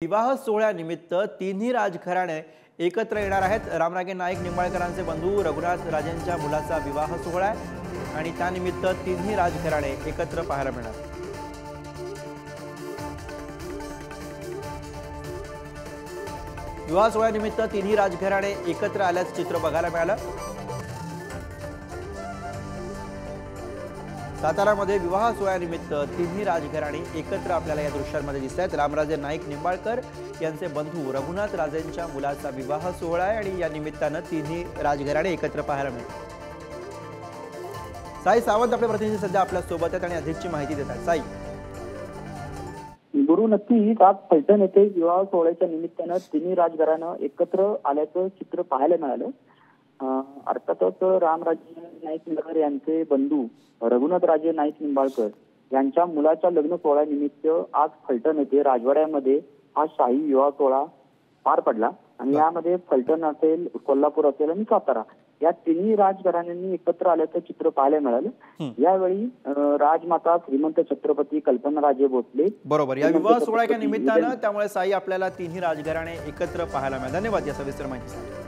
विवाह सोहळ्यानिमित्त तिन्ही राजघराणे एकत्र येणार आहेत। रामराजे नाईक निंबाळकरांचे बंधू रघुनाथ राजेंच्या मुलाचा विवाह सोहळा आहे आणि त्यानिमित्त तिन्ही राजघराणे एकत्र पाहायला मिळणार। विवाह सोहळ्यानिमित्त तिन्ही राजघराणे एकत्र आल्याचं चित्र बघायला मिळालं। सातारामध्ये विवाह सोहळ्यानिमित्त तिन्ही राजघराणे एकत्र आपल्याला या दृश्यांमध्ये दिसत आहेत। रामराजे नाईक निंबाळकर यांचे बंधू रघुनाथ राजेंच्या मुलाचा विवाह सोहळा आहे आणि या निमित्ताने तिन्ही राजघराणे एकत्र पाहायला मिळतात। साई सावंत आपले प्रतिनिधी सध्या आपल्या सोबत आहेत आणि अधिकची माहिती देतात। साई, गुरु नक्कीच आज फलटण येथे विवाह सोहळ्याच्या निमित्तानं तिन्ही राजघराणं एकत्र आल्याचं चित्र पाहायला मिळालं। अर्थातच रामराजे नाईक निंबाळकर यांचे बंधू रघुनाथ राजे नाईक निंबाळकर यांच्या मुलाच्या लग्न सोहळ्यानिमित्त आज फलटण येथे राजवाड्यामध्ये हा शाही विवाह सोहळा पार पडला आणि यामध्ये फलटण असेल, कोल्हापूर असेल आणि सातारा या तिन्ही राजघराण्यांनी एकत्र आल्याचं चित्र पाहायला मिळालं। यावेळी राजमाता श्रीमंत छत्रपती कल्पनाराजे भोसले बरोबर या विवाह सोहळ्याच्या निमित्तानं त्यामुळे साई आपल्याला तिन्ही राजघराणे एकत्र पाहायला मिळाले। धन्यवाद या सविस्तर माहितीसाठी।